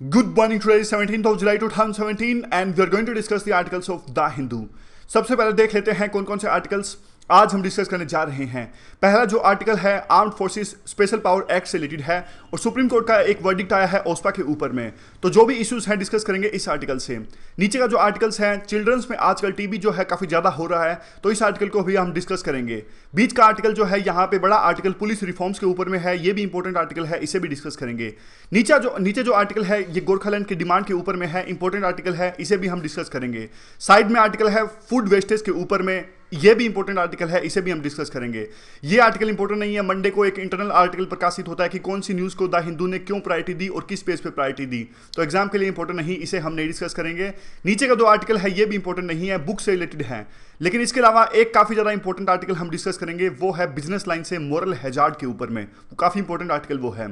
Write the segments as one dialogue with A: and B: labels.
A: Good morning. Today is 17th of July 2017 and we are going to discuss the articles of The Hindu. सबसे पहले देख लेते हैं कौन कौन से आर्टिकल्स आज हम डिस्कस करने जा रहे हैं। पहला जो आर्टिकल है armed forces special power act से रिलेटेड है और सुप्रीम कोर्ट का एक वर्डिक्ट आया है ओस्पा के ऊपर में। तो जो भी इश्यूज हैं डिस्कस करेंगे इस आर्टिकल से। नीचे का जो आर्टिकल्स है चिल्ड्रंस में आजकल टीबी जो है काफी ज्यादा हो रहा है, तो इस आर्टिकल को भी हम डिस्कस करेंगे। बीच का आर्टिकल जो है यहाँ पे बड़ा आर्टिकल पुलिस रिफॉर्म्स के ऊपर में है, ये भी इंपॉर्टेंट आर्टिकल है, इसे भी डिस्कस करेंगे। नीचे जो आर्टिकल है ये गोरखालैंड की डिमांड के ऊपर में है, इंपॉर्टेंट आर्टिकल है, इसे भी हम डिस्कस करेंगे। साइड में आर्टिकल है फूड वेस्टेज के ऊपर में, ये भी इंपॉर्टेंट आर्टिकल है, इसे भी हम डिस्कस करेंगे। ये आर्टिकल इंपॉर्टेंट नहीं है, मंडे को एक इंटरनल आर्टिकल प्रकाशित होता है कि कौन सी न्यूज को द हिंदू ने क्यों प्रायोरिटी दी और किस पेज पे प्रायोरिटी दी, तो एग्जाम के लिए इंपॉर्टेंट नहीं, इसे हम नहीं डिस्कस करेंगे। नीचे का दो आर्टिकल है ये भी इंपॉर्टेंट नहीं है, बुक से रिलेटेड है। लेकिन इसके अलावा एक काफी ज्यादा इंपॉर्टेंट आर्टिकल हम डिस्कस करेंगे, वो है बिजनेस लाइन से मोरल हैजार्ड के ऊपर में, वो काफी इंपॉर्टेंट आर्टिकल वो है।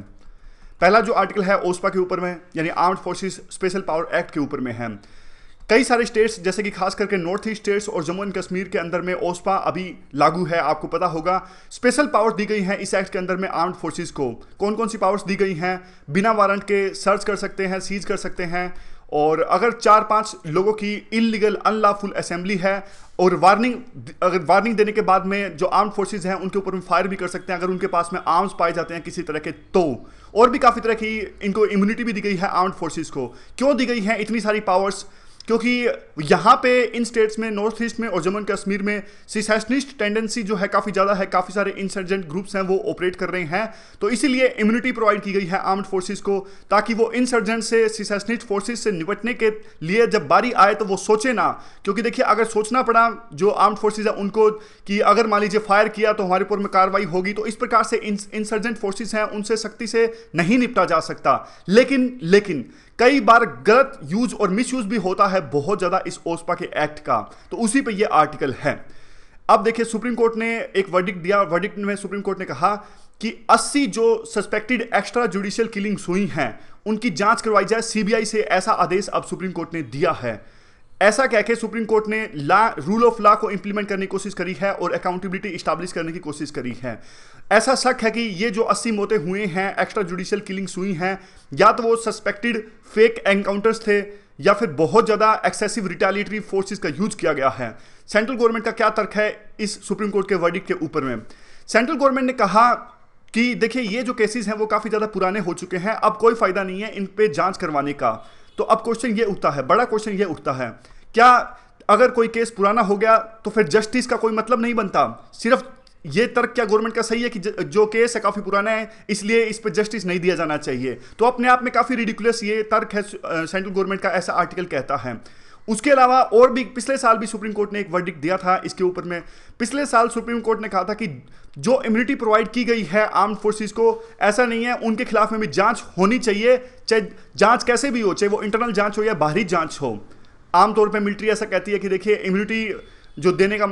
A: पहला जो आर्टिकल है ओस्पा के ऊपर में यानी armed forces special power act के ऊपर में है। कई सारे स्टेट्स जैसे कि खास करके नॉर्थ ईस्ट स्टेट्स और जम्मू एंड कश्मीर के अंदर में ओस्पा अभी लागू है, आपको पता होगा। स्पेशल पावर्स दी गई हैं इस एक्ट के अंदर में आर्म्ड फोर्सेस को। कौन कौन सी पावर्स दी गई हैं? बिना वारंट के सर्च कर सकते हैं, सीज कर सकते हैं, और अगर 4-5 लोगों की इलीगल अनलॉफुल असेंबली है और अगर वार्निंग देने के बाद में जो आर्म्ड फोर्सेस हैं उनके ऊपर में फायर भी कर सकते हैं अगर उनके पास में आर्म्स पाए जाते हैं किसी तरह के। तो और भी काफ़ी तरह की इनको इम्यूनिटी भी दी गई है आर्म्ड फोर्सेस को। क्यों दी गई है इतनी सारी पावर्स? क्योंकि यहाँ पे इन स्टेट्स में नॉर्थ ईस्ट में और जम्मू एंड कश्मीर में सिसेशनिस्ट टेंडेंसी जो है काफ़ी ज़्यादा है, काफ़ी सारे इंसर्जेंट ग्रुप्स हैं वो ऑपरेट कर रहे हैं, तो इसीलिए इम्यूनिटी प्रोवाइड की गई है आर्म्ड फोर्सेस को, ताकि वो इंसर्जेंट से सिसेशनिस्ट फोर्सेस से निपटने के लिए जब बारी आए तो वो सोचे ना। क्योंकि देखिए अगर सोचना पड़ा जो आर्म्ड फोर्सेज है उनको कि अगर मान लीजिए फायर किया तो हमारे ऊपर में कार्रवाई होगी, तो इस प्रकार से इंसर्जेंट फोर्सेस हैं उनसे सख्ती से नहीं निपटा जा सकता। लेकिन कई बार गलत यूज और मिस यूज भी होता है बहुत ज्यादा इस ओस्पा के एक्ट का, तो उसी पे ये आर्टिकल है। अब देखिए सुप्रीम कोर्ट ने एक वर्डिक्ट दिया। वर्डिक्ट में सुप्रीम कोर्ट ने कहा कि 80 जो सस्पेक्टेड एक्स्ट्रा जुडिशियल किलिंग्स हुई हैं उनकी जांच करवाई जाए सीबीआई से, ऐसा आदेश अब सुप्रीम कोर्ट ने दिया है। ऐसा कह के सुप्रीम कोर्ट ने रूल ऑफ लॉ को इंप्लीमेंट करने की कोशिश करी है और अकाउंटेबिलिटी इस्टेब्लिश करने की कोशिश करी है। ऐसा शक है कि ये जो 80 मौतें हुए हैं, एक्स्ट्रा जुडिशियल किलिंग्स हुई हैं, या तो वो सस्पेक्टेड फेक एनकाउंटर्स थे या फिर बहुत ज़्यादा एक्सेसिव रिटेलिएटरी फोर्सेस का यूज किया गया है। सेंट्रल गवर्नमेंट का क्या तर्क है इस सुप्रीम कोर्ट के वर्डिक्ट के ऊपर में? सेंट्रल गवर्नमेंट ने कहा कि देखिए ये जो केसेस हैं वो काफ़ी ज़्यादा पुराने हो चुके हैं, अब कोई फायदा नहीं है इन पे जांच करवाने का। तो अब क्वेश्चन ये उठता है, बड़ा क्वेश्चन ये उठता है, क्या अगर कोई केस पुराना हो गया तो फिर जस्टिस का कोई मतलब नहीं बनता? सिर्फ ये तर्क क्या गवर्नमेंट का सही है कि जो केस है काफी पुराना है इसलिए इस पर जस्टिस नहीं दिया जाना चाहिए? तो अपने आप में काफी रिडिकुलस ये तर्क है सेंट्रल गवर्नमेंट का, ऐसा आर्टिकल कहता है। उसके अलावा और भी पिछले साल भी सुप्रीम कोर्ट ने एक वर्डिक्ट दिया था इसके ऊपर में। पिछले साल सुप्रीम कोर्ट ने कहा था कि जो इम्यूनिटी प्रोवाइड की गई है आर्म्ड फोर्सेस को, ऐसा नहीं है, उनके खिलाफ में भी जांच होनी चाहिए, चाहे जांच कैसे भी हो, चाहे वो इंटरनल जांच हो या बाहरी जांच हो। आमतौर पे मिलिट्री ऐसा कहती है कि देखिए इम्यूनिटी जो देने का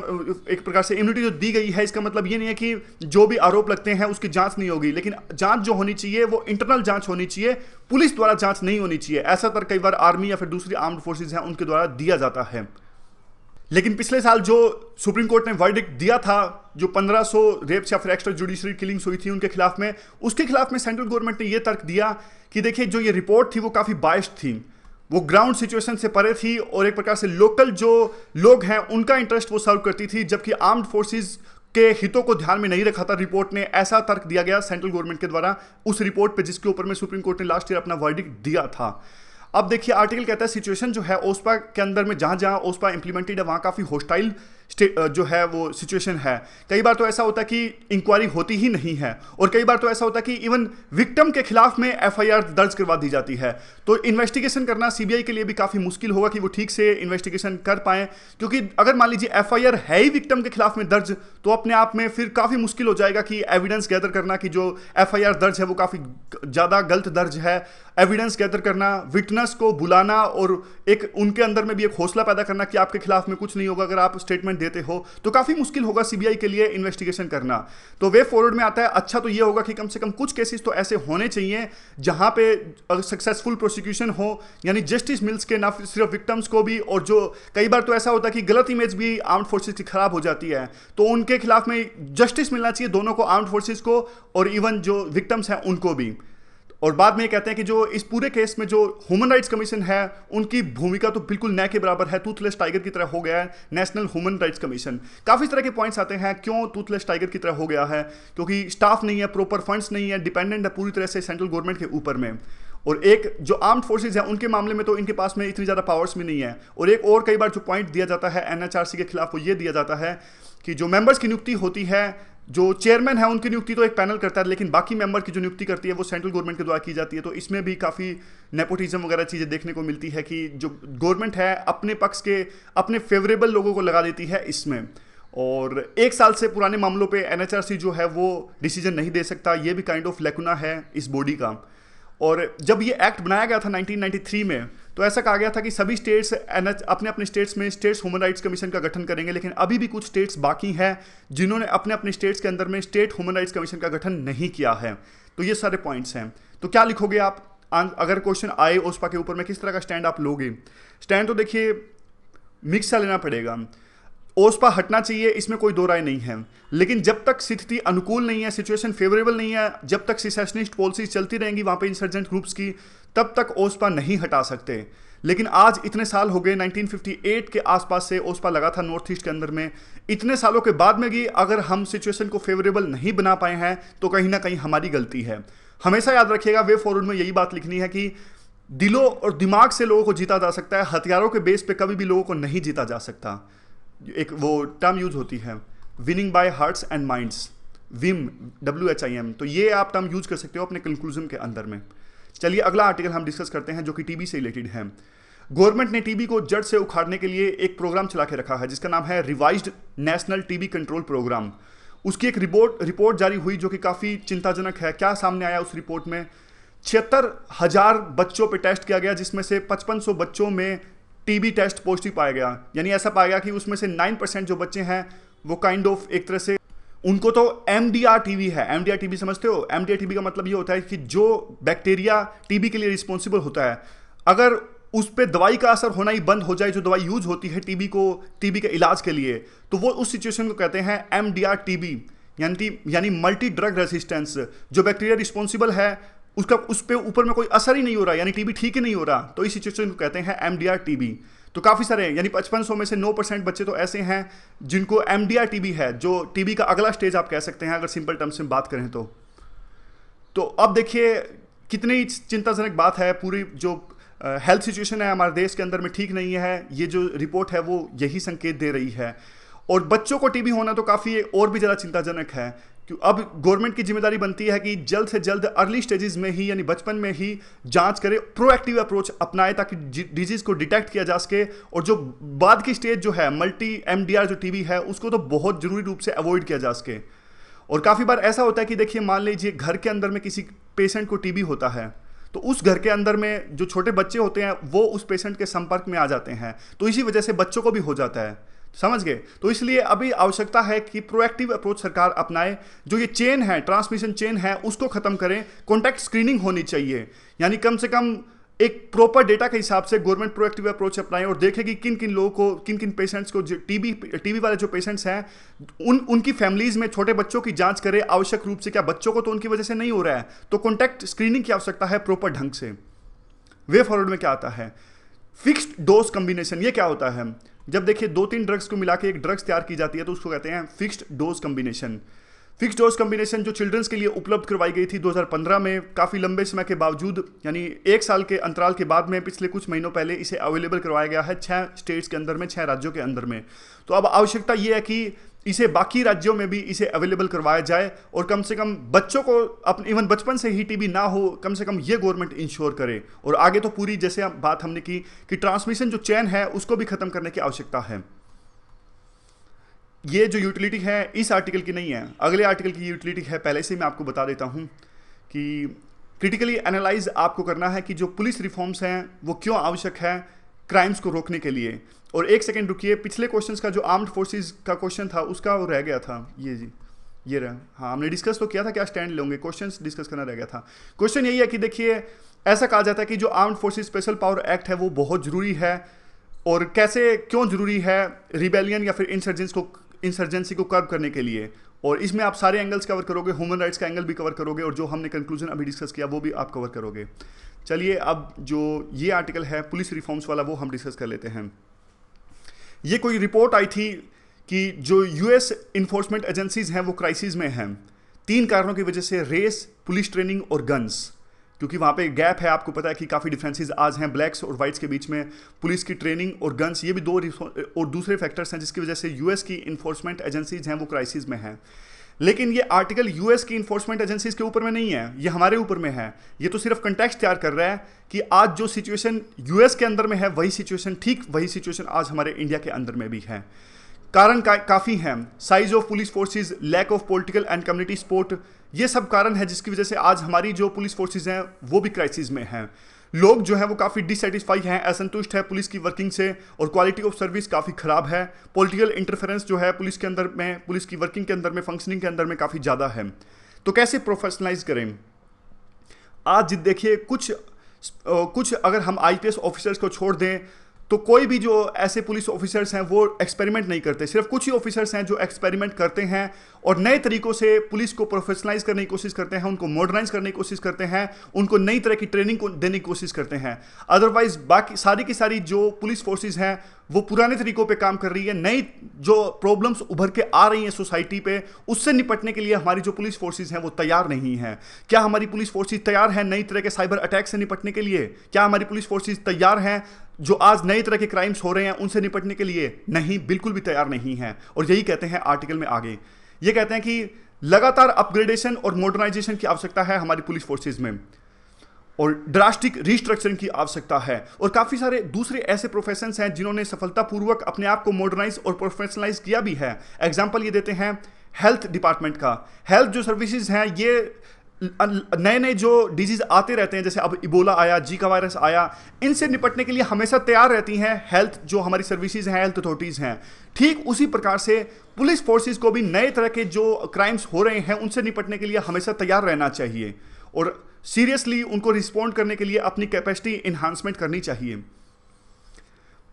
A: एक प्रकार से इम्यूनिटी जो दी गई है इसका मतलब ये नहीं है कि जो भी आरोप लगते हैं उसकी जांच नहीं होगी, लेकिन जांच जो होनी चाहिए वो इंटरनल जांच होनी चाहिए, पुलिस द्वारा जांच नहीं होनी चाहिए। ऐसा तर कई बार आर्मी या फिर दूसरी आर्म्ड फोर्सेज हैं उनके द्वारा दिया जाता है। लेकिन पिछले साल जो सुप्रीम कोर्ट ने वर्डिक्ट दिया था, जो 1500 रेप्स या फिर एक्स्ट्रा जुडिशरी किलिंग्स हुई थी उनके खिलाफ में, उसके खिलाफ में सेंट्रल गवर्नमेंट ने यह तर्क दिया कि देखिए जो ये रिपोर्ट थी वो काफी बायस्ड थी, वो ग्राउंड सिचुएशन से परे थी और एक प्रकार से लोकल जो लोग हैं उनका इंटरेस्ट वो सर्व करती थी, जबकि आर्म्ड फोर्सेस के हितों को ध्यान में नहीं रखा था रिपोर्ट ने। ऐसा तर्क दिया गया सेंट्रल गवर्नमेंट के द्वारा उस रिपोर्ट पे जिसके ऊपर में सुप्रीम कोर्ट ने लास्ट ईयर अपना वर्डिक्ट दिया था। अब देखिए आर्टिकल कहता है सिचुएशन जो है ओस्पा के अंदर में जहां जहां ओस्पा इंप्लीमेंटेड है वहां काफी होस्टाइल जो है वो सिचुएशन है। कई बार तो ऐसा होता है कि इंक्वायरी होती ही नहीं है और कई बार तो ऐसा होता है कि इवन विक्टिम के खिलाफ में एफआईआर दर्ज करवा दी जाती है। तो इन्वेस्टिगेशन करना सीबीआई के लिए भी काफी मुश्किल होगा कि वो ठीक से इन्वेस्टिगेशन कर पाए, क्योंकि अगर मान लीजिए एफआईआर है ही विक्टिम के खिलाफ में दर्ज तो अपने आप में फिर काफी मुश्किल हो जाएगा कि एविडेंस गैदर करना कि जो एफआईआर दर्ज है वो काफी ज्यादा गलत दर्ज है। एविडेंस गैदर करना, विटनेस को बुलाना और एक उनके अंदर में भी एक हौसला पैदा करना कि आपके खिलाफ में कुछ नहीं होगा अगर आप स्टेटमेंट देते हो, तो काफी मुश्किल होगा सीबीआई के लिए इन्वेस्टिगेशन करना। तो वे फॉरवर्ड में आता है अच्छा तो ये होगा कि कम से कम कुछ केसेस तो ऐसे होने चाहिए जहां पे सक्सेसफुल प्रोसिक्यूशन हो, यानी जस्टिस मिल्स के ना सिर्फ विक्टिम्स को भी, और जो कई बार तो ऐसा होता है कि गलत इमेज भी आर्म्ड फोर्सेस की खराब हो जाती है, तो उनके खिलाफ में जस्टिस मिलना चाहिए दोनों को, आर्म्ड फोर्सेस को और इवन जो विक्टिम्स हैं उनको भी। और बाद में ये कहते हैं कि जो इस पूरे केस में जो ह्यूमन राइट्स कमीशन है उनकी भूमिका तो बिल्कुल न के बराबर है, टूथलेस टाइगर की तरह हो गया है नेशनल ह्यूमन राइट्स कमीशन। काफ़ी तरह के पॉइंट्स आते हैं क्यों टूथलेस टाइगर की तरह हो गया है, क्योंकि स्टाफ नहीं है, प्रॉपर फंड्स नहीं है, डिपेंडेंट है पूरी तरह से सेंट्रल गवर्नमेंट के ऊपर में। और एक जो आर्म्ड फोर्सेज है उनके मामले में तो इनके पास में इतनी ज़्यादा पावर्स भी नहीं है। और एक और कई बार जो पॉइंट दिया जाता है एनएचआरसी के खिलाफ वो ये दिया जाता है कि जो मेंबर्स की नियुक्ति होती है, जो चेयरमैन है उनकी नियुक्ति तो एक पैनल करता है, लेकिन बाकी मेंबर की जो नियुक्ति करती है वो सेंट्रल गवर्नमेंट के द्वारा की जाती है। तो इसमें भी काफ़ी नेपोटिज्म वगैरह चीज़ें देखने को मिलती है कि जो गवर्नमेंट है अपने पक्ष के अपने फेवरेबल लोगों को लगा देती है इसमें। और 1 साल से पुराने मामलों पे एनएचआरसी जो है वो डिसीजन नहीं दे सकता, ये भी काइंड ऑफ लैकुना है इस बॉडी का। और जब ये एक्ट बनाया गया था 1993 में तो ऐसा कहा गया था कि सभी स्टेट्स अपने अपने स्टेट्स में स्टेट्स ह्यूमन राइट्स कमीशन का गठन करेंगे, लेकिन अभी भी कुछ स्टेट्स बाकी हैं जिन्होंने अपने अपने स्टेट्स के अंदर में स्टेट ह्यूमन राइट्स कमीशन का गठन नहीं किया है। तो ये सारे पॉइंट्स हैं। तो क्या लिखोगे आप अगर क्वेश्चन आए ओस्पा के ऊपर में, किस तरह का स्टैंड आप लोगे? स्टैंड तो देखिए मिक्स सा लेना पड़ेगा। ओस्पा हटना चाहिए, इसमें कोई दो राय नहीं है, लेकिन जब तक स्थिति अनुकूल नहीं है, सिचुएशन फेवरेबल नहीं है, जब तक सिसेशनिस्ट पॉलिसीज चलती रहेंगी वहाँ पे इंसर्जेंट ग्रुप्स की, तब तक ओस्पा नहीं हटा सकते। लेकिन आज इतने साल हो गए, 1958 के आसपास से ओस्पा लगा था नॉर्थ ईस्ट के अंदर में, इतने सालों के बाद में भी अगर हम सिचुएशन को फेवरेबल नहीं बना पाए हैं तो कहीं ना कहीं हमारी गलती है। हमेशा याद रखिएगा, वे फॉरवर्ड में यही बात लिखनी है कि दिलों और दिमाग से लोगों को जीता जा सकता है, हथियारों के बेस पे कभी भी लोगों को नहीं जीता जा सकता। एक वो टर्म यूज होती है winning by hearts and minds, whim WHIM, तो ये आप टर्म यूज कर सकते हो अपने कंक्लूजन के अंदर में। चलिए अगला आर्टिकल हम डिस्कस करते हैं जो कि टीबी से रिलेटेड है। गवर्नमेंट ने टीबी को जड़ से उखाड़ने के लिए एक प्रोग्राम चला के रखा है जिसका नाम है revised national TB control program. उसकी एक रिपोर्ट जारी हुई जो कि काफ़ी चिंताजनक है। क्या सामने आया उस रिपोर्ट में? 76,000 बच्चों पे टेस्ट किया गया, जिसमें से 5500 बच्चों में टीबी टेस्ट पॉजिटिव पाया गया। यानी ऐसा पाया गया कि उसमें से 9% जो बच्चे हैं वो काइंड ऑफ एक तरह से उनको तो MDR टीबी है। MDR टीबी समझते हो? MDR टीबी का मतलब ये होता है कि जो बैक्टीरिया टीबी के लिए रिस्पॉन्सिबल होता है, अगर उस पर दवाई का असर होना ही बंद हो जाए, जो दवाई यूज होती है टीबी के इलाज के लिए, तो वो उस सिचुएशन को कहते हैं MDR टीबी, यानी मल्टी ड्रग रेसिस्टेंस। जो बैक्टीरिया रिस्पॉन्सिबल है उसका उस पे ऊपर में कोई असर ही नहीं हो रहा, यानी टीबी ठीक ही नहीं हो रहा, तो इस सिचुएशन को कहते हैं MDR टीबी। तो काफ़ी सारे यानी 5500 में से 9% बच्चे तो ऐसे हैं जिनको MDR टीबी है, जो टीबी का अगला स्टेज आप कह सकते हैं अगर सिंपल टर्म्स में बात करें तो अब देखिए कितनी चिंताजनक बात है। पूरी जो हेल्थ सिचुएशन है हमारे देश के अंदर में ठीक नहीं है, ये जो रिपोर्ट है वो यही संकेत दे रही है। और बच्चों को टीबी होना तो काफ़ी और भी ज़्यादा चिंताजनक है, कि अब गवर्नमेंट की जिम्मेदारी बनती है कि जल्द से जल्द अर्ली स्टेजेस में ही यानी बचपन में ही जांच करे, प्रोएक्टिव अप्रोच अपनाए ताकि डिजीज को डिटेक्ट किया जा सके। और जो बाद की स्टेज जो है मल्टी MDR जो टीबी है उसको तो बहुत जरूरी रूप से अवॉइड किया जा सके। और काफ़ी बार ऐसा होता है कि देखिए मान लीजिए घर के अंदर में किसी पेशेंट को टीबी होता है, तो उस घर के अंदर में जो छोटे बच्चे होते हैं वो उस पेशेंट के संपर्क में आ जाते हैं, तो इसी वजह से बच्चों को भी हो जाता है। समझ गए? तो इसलिए अभी आवश्यकता है कि प्रोएक्टिव अप्रोच सरकार अपनाए, जो ये चेन है, ट्रांसमिशन चेन है, उसको खत्म करें। कॉन्टैक्ट स्क्रीनिंग होनी चाहिए, यानी कम से कम एक प्रॉपर डेटा के हिसाब से गवर्नमेंट प्रोएक्टिव अप्रोच अपनाए और देखे कि किन किन लोगों को, किन किन पेशेंट्स को, जो टीबी वाले जो पेशेंट्स हैं उनकी फैमिलीज में छोटे बच्चों की जांच करे आवश्यक रूप से। क्या बच्चों को तो उनकी वजह से नहीं हो रहा है, तो कॉन्टैक्ट स्क्रीनिंग की आवश्यकता है प्रॉपर ढंग से। वे फॉरवर्ड में क्या आता है? Fixed dose combination. ये क्या होता है? जब देखिए 2-3 ड्रग्स को मिला के एक ड्रग्स तैयार की जाती है तो उसको कहते हैं fixed dose combination. Fixed dose combination जो चिल्ड्रंस के लिए उपलब्ध करवाई गई थी 2015 में, काफ़ी लंबे समय के बावजूद, यानी 1 साल के अंतराल के बाद में पिछले कुछ महीनों पहले इसे अवेलेबल करवाया गया है 6 स्टेट्स के अंदर में, 6 राज्यों के अंदर में। तो अब आवश्यकता ये है कि इसे बाकी राज्यों में भी इसे अवेलेबल करवाया जाए और कम से कम बच्चों को इवन बचपन से ही टीबी ना हो, कम से कम ये गवर्नमेंट इंश्योर करे। और आगे तो पूरी जैसे बात हमने की कि ट्रांसमिशन जो चेन है उसको भी खत्म करने की आवश्यकता है। ये जो यूटिलिटी है इस आर्टिकल की नहीं है, अगले आर्टिकल की यूटिलिटी है। पहले से मैं आपको बता देता हूं कि क्रिटिकली एनालाइज आपको करना है कि जो पुलिस रिफॉर्म्स हैं वो क्यों आवश्यक है क्राइम्स को रोकने के लिए। और एक सेकंड रुकिए, पिछले क्वेश्चंस का जो आर्म्ड फोर्सेस का क्वेश्चन था उसका वो रह गया था, ये रहा। हाँ, हमने डिस्कस तो किया था क्या स्टैंड लेंगे, क्वेश्चंस डिस्कस करना रह गया था। क्वेश्चन यही है कि देखिए ऐसा कहा जाता है कि जो armed forces special power act है वो बहुत ज़रूरी है, और कैसे क्यों ज़रूरी है रिबेलियन या फिर इंसर्जेंसी को कर्ब करने के लिए। और इसमें आप सारे एंगल्स कवर करोगे, ह्यूमन राइट्स का एंगल भी कवर करोगे, और जो हमने कंक्लूजन अभी डिस्कस किया वो भी आप कवर करोगे। चलिए अब जो ये आर्टिकल है पुलिस रिफॉर्म्स वाला वो हम डिस्कस कर लेते हैं। ये कोई रिपोर्ट आई थी कि जो यूएस इन्फोर्समेंट एजेंसीज हैं वो क्राइसिस में हैं 3 कारणों की वजह से, रेस, पुलिस ट्रेनिंग और गन्स। क्योंकि वहाँ पे गैप है, आपको पता है कि काफ़ी डिफरेंसेस आज हैं ब्लैक्स और वाइट्स के बीच में, पुलिस की ट्रेनिंग और गन्स, ये भी 2 और दूसरे फैक्टर्स हैं जिसकी वजह से यूएस की इन्फोर्समेंट एजेंसीज हैं वो क्राइसिस में हैं। लेकिन ये आर्टिकल यूएस की इन्फोर्समेंट एजेंसीज के ऊपर में नहीं है, ये हमारे ऊपर में है। ये तो सिर्फ कंटेक्स्ट तैयार कर रहा है कि आज जो सिचुएशन यूएस के अंदर में है वही सिचुएशन, ठीक वही सिचुएशन आज हमारे इंडिया के अंदर में भी है। कारण काफ़ी हैं, size of police forces, lack of political and community support, ये सब कारण है जिसकी वजह से आज हमारी जो पुलिस फोर्सेस हैं वो भी क्राइसिस में हैं। लोग जो है वो काफ़ी डिससेटिस्फाई हैं, असंतुष्ट है पुलिस की वर्किंग से, और क्वालिटी ऑफ सर्विस काफ़ी ख़राब है। पॉलिटिकल इंटरफेरेंस जो है पुलिस के अंदर में, पुलिस की वर्किंग के अंदर में, फंक्शनिंग के अंदर में काफ़ी ज़्यादा है। तो कैसे प्रोफेशनलाइज करें? आज देखिए कुछ अगर हम आईपीएस ऑफिसर्स को छोड़ दें तो कोई भी जो ऐसे पुलिस ऑफिसर्स हैं वो एक्सपेरिमेंट नहीं करते। सिर्फ कुछ ही ऑफिसर्स हैं जो एक्सपेरिमेंट करते हैं और नए तरीकों से पुलिस को प्रोफेशनलाइज करने की कोशिश करते हैं, उनको मॉडर्नाइज करने की कोशिश करते हैं, उनको नई तरह की ट्रेनिंग को देने की कोशिश करते हैं। अदरवाइज बाकी सारी की सारी जो पुलिस फोर्सेज हैं वो पुराने तरीकों पे काम कर रही है। नई जो प्रॉब्लम्स उभर के आ रही हैं सोसाइटी पे, उससे निपटने के लिए हमारी जो पुलिस फोर्सेज हैं वो तैयार नहीं है। क्या हमारी पुलिस फोर्सेज तैयार हैं नई तरह के साइबर अटैक से निपटने के लिए? क्या हमारी पुलिस फोर्सेज तैयार हैं जो आज नए तरह के क्राइम्स हो रहे हैं उनसे निपटने के लिए? नहीं, बिल्कुल भी तैयार नहीं है। और यही कहते हैं आर्टिकल में आगे, ये कहते हैं कि लगातार अपग्रेडेशन और मॉडर्नाइजेशन की आवश्यकता है हमारी पुलिस फोर्सेज में, और ड्रास्टिक रिस्ट्रक्चरिंग की आवश्यकता है। और काफ़ी सारे दूसरे ऐसे प्रोफेशंस हैं जिन्होंने सफलतापूर्वक अपने आप को मॉडर्नाइज और प्रोफेशनलाइज किया भी है। एग्जाम्पल ये देते हैं हेल्थ डिपार्टमेंट का। हेल्थ जो सर्विसेज हैं, ये नए नए जो डिजीज आते रहते हैं, जैसे अब इबोला आया, जीका वायरस आया, इनसे निपटने के लिए हमेशा तैयार रहती हैं हेल्थ जो हमारी सर्विसेज हैं, हेल्थ अथॉरिटीज़ हैं। ठीक उसी प्रकार से पुलिस फोर्सेज को भी नए तरह के जो क्राइम्स हो रहे हैं उनसे निपटने के लिए हमेशा तैयार रहना चाहिए और सीरियसली उनको रिस्पॉन्ड करने के लिए अपनी कैपेसिटी इन्हांसमेंट करनी चाहिए।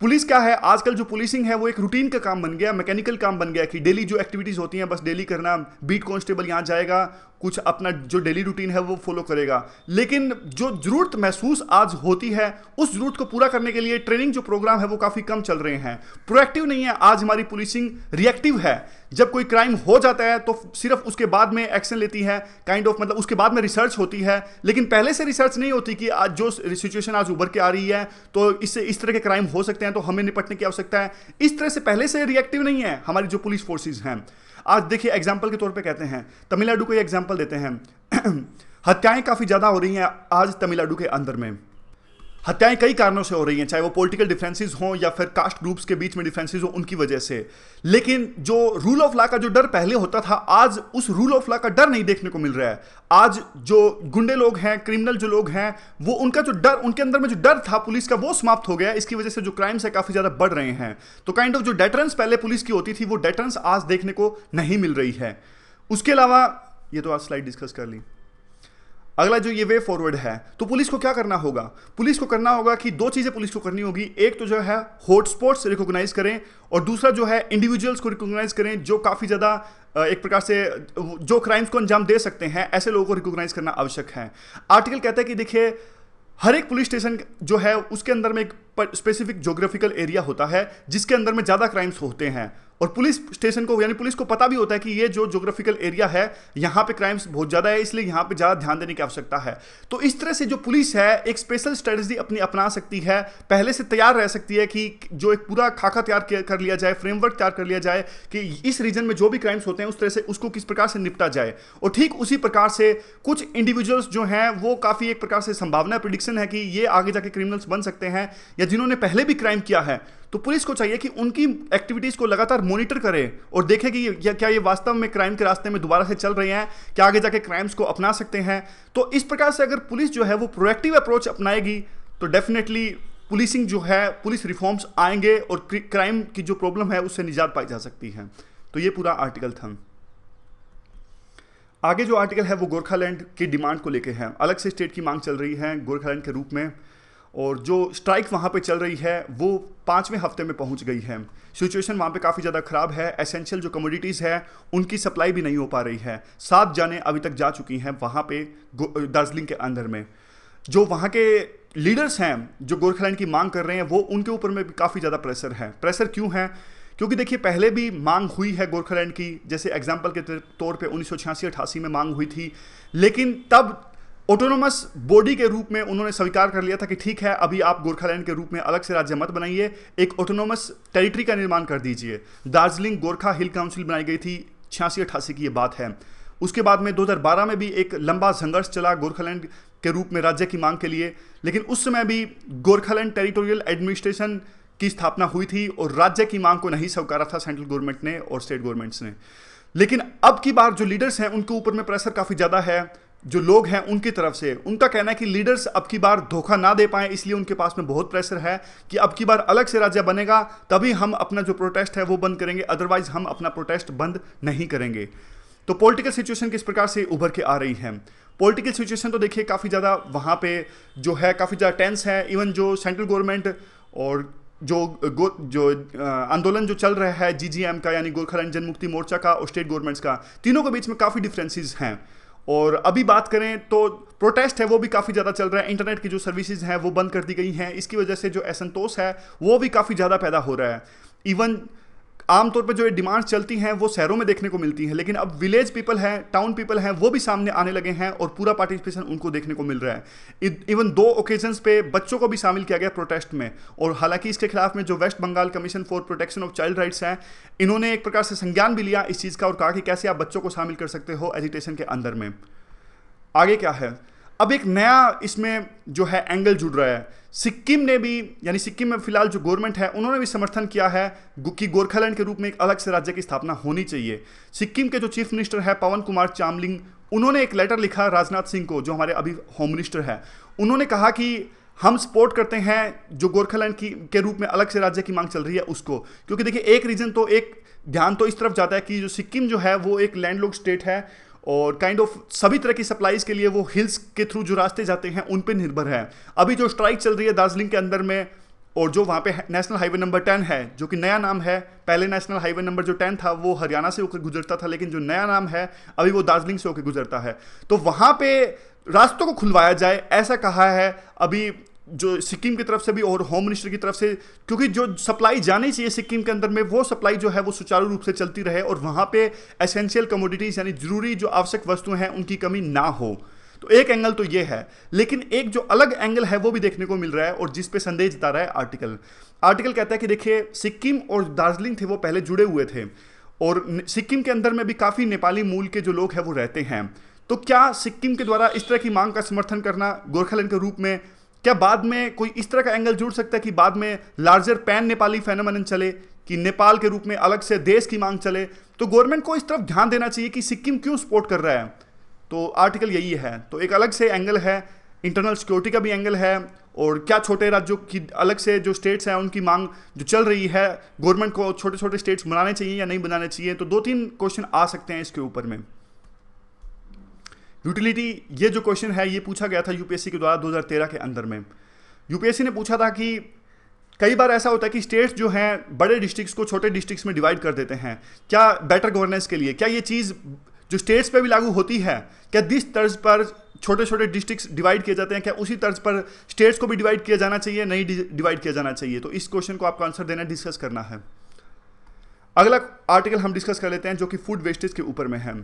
A: पुलिस क्या है, आजकल जो पुलिसिंग है वो एक रूटीन का काम बन गया, मैकेनिकल काम बन गया कि डेली जो एक्टिविटीज़ होती हैं बस डेली करना। बीट कांस्टेबल यहाँ जाएगा, कुछ अपना जो डेली रूटीन है वो फॉलो करेगा। लेकिन जो ज़रूरत महसूस आज होती है उस ज़रूरत को पूरा करने के लिए ट्रेनिंग जो प्रोग्राम है वो काफ़ी कम चल रहे हैं। प्रोएक्टिव नहीं है आज हमारी पुलिसिंग, रिएक्टिव है। जब कोई क्राइम हो जाता है तो सिर्फ उसके बाद में एक्शन लेती है, काइंड ऑफ मतलब उसके बाद में रिसर्च होती है, लेकिन पहले से रिसर्च नहीं होती कि आज जो सिचुएशन आज उभर के आ रही है तो इससे इस तरह के क्राइम हो सकते हैं तो हमें निपटने की आवश्यकता है। इस तरह से पहले से रिएक्टिव नहीं है हमारी जो पुलिस फोर्सेज हैं। आज देखिए एग्जाम्पल के तौर पे कहते हैं, तमिलनाडु को एग्जाम्पल देते हैं। हत्याएं काफ़ी ज़्यादा हो रही हैं आज तमिलनाडु के अंदर में। हत्याएं कई कारणों से हो रही हैं, चाहे वो पॉलिटिकल डिफरेंसेस हों या फिर कास्ट ग्रुप्स के बीच में डिफरेंसेस हो उनकी वजह से। लेकिन जो रूल ऑफ लॉ का जो डर पहले होता था, आज उस रूल ऑफ लॉ का डर नहीं देखने को मिल रहा है। आज जो गुंडे लोग हैं, क्रिमिनल जो लोग हैं, वो उनका जो डर, उनके अंदर में जो डर था पुलिस का वो समाप्त हो गया। इसकी वजह से जो क्राइम्स है काफ़ी ज़्यादा बढ़ रहे हैं। तो काइंड ऑफ जो डेटरेंस पहले पुलिस की होती थी वो डेटरेंस आज देखने को नहीं मिल रही है। उसके अलावा ये तो आज स्लाइड डिस्कस कर ली। अगला जो ये वे फॉरवर्ड है, तो पुलिस को क्या करना होगा? पुलिस को करना होगा कि 2 चीज़ें पुलिस को करनी होगी। एक तो जो है हॉटस्पॉट्स रिकॉग्नाइज करें, और दूसरा जो है इंडिविजुअल्स को रिकॉग्नाइज करें जो काफ़ी ज़्यादा एक प्रकार से जो क्राइम्स को अंजाम दे सकते हैं, ऐसे लोगों को रिकॉग्नाइज करना आवश्यक है। आर्टिकल कहता है कि देखिए हर एक पुलिस स्टेशन जो है उसके अंदर में एक स्पेसिफिक ज्योग्राफिकल एरिया होता है जिसके अंदर में ज़्यादा क्राइम्स होते हैं, और पुलिस स्टेशन को यानी पुलिस को पता भी होता है कि ये जो ज्योग्राफिकल एरिया है यहाँ पे क्राइम्स बहुत ज़्यादा है, इसलिए यहाँ पे ज़्यादा ध्यान देने की आवश्यकता है। तो इस तरह से जो पुलिस है एक स्पेशल स्ट्रेटजी अपनी अपना सकती है, पहले से तैयार रह सकती है कि जो एक पूरा खाका तैयार कर लिया जाए, फ्रेमवर्क तैयार कर लिया जाए कि इस रीजन में जो भी क्राइम्स होते हैं उस तरह से उसको किस प्रकार से निपटा जाए। और ठीक उसी प्रकार से कुछ इंडिविजुअल्स जो हैं वो काफ़ी एक प्रकार से संभावना प्रिडिक्शन है कि ये आगे जाके क्रिमिनल्स बन सकते हैं या जिन्होंने पहले भी क्राइम किया है। तो पुलिस को चाहिए कि उनकी एक्टिविटीज़ को लगातार मॉनिटर करे और देखे कि क्या ये वास्तव में क्राइम के रास्ते में दोबारा से चल रहे हैं, क्या आगे जाके क्राइम्स को अपना सकते हैं। तो इस प्रकार से अगर पुलिस जो है वो प्रोएक्टिव अप्रोच अपनाएगी तो डेफिनेटली पुलिसिंग जो है, पुलिस रिफॉर्म्स आएंगे और क्राइम की जो प्रॉब्लम है उससे निजात पाई जा सकती है। तो ये पूरा आर्टिकल था। आगे जो आर्टिकल है वो गोरखालैंड की डिमांड को लेके है। अलग से स्टेट की मांग चल रही है गोरखालैंड के रूप में, और जो स्ट्राइक वहाँ पे चल रही है वो 5वें हफ्ते में पहुँच गई है। सिचुएशन वहाँ पे काफ़ी ज़्यादा ख़राब है। एसेंशियल जो कमोडिटीज़ है उनकी सप्लाई भी नहीं हो पा रही है। 7 जानें अभी तक जा चुकी हैं वहाँ पे दार्जिलिंग के अंदर में। जो वहाँ के लीडर्स हैं जो गोरखालैंड की मांग कर रहे हैं वो उनके ऊपर में भी काफ़ी ज़्यादा प्रेशर है। प्रेशर क्यों है? क्योंकि देखिए पहले भी मांग हुई है गोरखालैंड की, जैसे एग्जाम्पल के तौर पे 1986-88 में मांग हुई थी, लेकिन तब ऑटोनोमस बॉडी के रूप में उन्होंने स्वीकार कर लिया था कि ठीक है अभी आप गोरखालैंड के रूप में अलग से राज्य मत बनाइए, एक ऑटोनोमस टेरिटरी का निर्माण कर दीजिए। दार्जिलिंग गोरखा हिल काउंसिल बनाई गई थी, 86-88 की ये बात है। उसके बाद में 2012 में भी एक लंबा संघर्ष चला गोरखालैंड के रूप में राज्य की मांग के लिए, लेकिन उस समय भी गोरखालैंड टेरिटोरियल एडमिनिस्ट्रेशन की स्थापना हुई थी और राज्य की मांग को नहीं स्वीकारा था सेंट्रल गवर्नमेंट ने और स्टेट गवर्नमेंट्स ने। लेकिन अब की बार जो लीडर्स हैं उनके ऊपर में प्रेशर काफ़ी ज़्यादा है। जो लोग हैं उनकी तरफ से उनका कहना है कि लीडर्स अब की बार धोखा ना दे पाए, इसलिए उनके पास में बहुत प्रेशर है कि अब की बार अलग से राज्य बनेगा तभी हम अपना जो प्रोटेस्ट है वो बंद करेंगे, अदरवाइज हम अपना प्रोटेस्ट बंद नहीं करेंगे। तो पॉलिटिकल सिचुएशन किस प्रकार से उभर के आ रही है? पॉलिटिकल सिचुएशन तो देखिए काफ़ी ज़्यादा वहाँ पे जो है काफ़ी ज़्यादा टेंस है। इवन जो सेंट्रल गवर्नमेंट और जो आंदोलन जो चल रहा है जीजीएम का यानी गोरखालैंड जनमुक्ति मोर्चा का और स्टेट गवर्नमेंट्स का, तीनों के बीच में काफ़ी डिफरेंसेस हैं। और अभी बात करें तो प्रोटेस्ट है वो भी काफ़ी ज़्यादा चल रहा है। इंटरनेट की जो सर्विसेज हैं वो बंद कर दी गई हैं, इसकी वजह से जो असंतोष है वो भी काफ़ी ज़्यादा पैदा हो रहा है। इवन आमतौर पर जो ये डिमांड्स चलती हैं वो शहरों में देखने को मिलती हैं, लेकिन अब विलेज पीपल हैं, टाउन पीपल हैं, वो भी सामने आने लगे हैं और पूरा पार्टिसिपेशन उनको देखने को मिल रहा है। इवन 2 ओकेजन्स पे बच्चों को भी शामिल किया गया प्रोटेस्ट में। और हालांकि इसके खिलाफ में जो west Bengal commission for protection of child rights है, इन्होंने एक प्रकार से संज्ञान भी लिया इस चीज़ का और कहा कि कैसे आप बच्चों को शामिल कर सकते हो एजिटेशन के अंदर में। आगे क्या है? अब एक नया इसमें जो है एंगल जुड़ रहा है। सिक्किम ने भी, यानी सिक्किम में फिलहाल जो गवर्नमेंट है उन्होंने भी समर्थन किया है कि गोरखालैंड के रूप में एक अलग से राज्य की स्थापना होनी चाहिए। सिक्किम के जो चीफ मिनिस्टर है पवन कुमार चामलिंग, उन्होंने एक लेटर लिखा राजनाथ सिंह को जो हमारे अभी होम मिनिस्टर है। उन्होंने कहा कि हम सपोर्ट करते हैं जो गोरखालैंड के रूप में अलग से राज्य की मांग चल रही है उसको, क्योंकि देखिए एक रीजन तो एक ध्यान तो इस तरफ जाता है कि जो सिक्किम जो है वो एक लैंडलॉक्ड स्टेट है और काइंड ऑफ सभी तरह की सप्लाईज के लिए वो हिल्स के थ्रू जो रास्ते जाते हैं उन पर निर्भर है। अभी जो स्ट्राइक चल रही है दार्जिलिंग के अंदर में, और जो वहाँ पे नेशनल हाईवे नंबर 10 है जो कि नया नाम है, पहले नेशनल हाईवे नंबर जो 10 था वो हरियाणा से होकर गुजरता था, लेकिन जो नया नाम है अभी वो दार्जिलिंग से होकर गुजरता है। तो वहाँ पे रास्तों को खुलवाया जाए ऐसा कहा है अभी जो सिक्किम की तरफ से भी और होम मिनिस्टर की तरफ से, क्योंकि जो सप्लाई जानी चाहिए सिक्किम के अंदर में वो सप्लाई जो है वो सुचारू रूप से चलती रहे और वहाँ पे एसेंशियल कमोडिटीज़ यानी जरूरी जो आवश्यक वस्तुएं हैं उनकी कमी ना हो। तो एक एंगल तो ये है, लेकिन एक जो अलग एंगल है वो भी देखने को मिल रहा है और जिस पे संदेह जता रहा है आर्टिकल कहता है कि देखिए सिक्किम और दार्जिलिंग थे वो पहले जुड़े हुए थे और सिक्किम के अंदर में भी काफ़ी नेपाली मूल के जो लोग हैं वो रहते हैं। तो क्या सिक्किम के द्वारा इस तरह की मांग का समर्थन करना गोरखालैंड के रूप में, क्या बाद में कोई इस तरह का एंगल जुड़ सकता है कि बाद में लार्जर पैन नेपाली फेनोमेनन चले कि नेपाल के रूप में अलग से देश की मांग चले? तो गवर्नमेंट को इस तरफ ध्यान देना चाहिए कि सिक्किम क्यों सपोर्ट कर रहा है। तो आर्टिकल यही है। तो एक अलग से एंगल है, इंटरनल सिक्योरिटी का भी एंगल है और क्या छोटे राज्यों की अलग से जो स्टेट्स हैं उनकी मांग जो चल रही है, गवर्नमेंट को छोटे छोटे स्टेट्स बनाने चाहिए या नहीं बनाने चाहिए। तो 2-3 क्वेश्चन आ सकते हैं इसके ऊपर में। यूटिलिटी, ये जो क्वेश्चन है ये पूछा गया था यूपीएससी के द्वारा 2013 के अंदर में। यूपीएससी ने पूछा था कि कई बार ऐसा होता है कि स्टेट्स जो हैं बड़े डिस्ट्रिक्ट्स को छोटे डिस्ट्रिक्ट्स में डिवाइड कर देते हैं, क्या बेटर गवर्नेंस के लिए क्या ये चीज़ जो स्टेट्स पे भी लागू होती है? क्या जिस तर्ज पर छोटे छोटे डिस्ट्रिक्ट्स डिवाइड किए जाते हैं क्या उसी तर्ज पर स्टेट्स को भी डिवाइड किया जाना चाहिए, नहीं डिवाइड किया जाना चाहिए? तो इस क्वेश्चन को आपको आंसर देना, डिस्कस करना है। अगला आर्टिकल हम डिस्कस कर लेते हैं जो कि फूड वेस्टेज के ऊपर में है।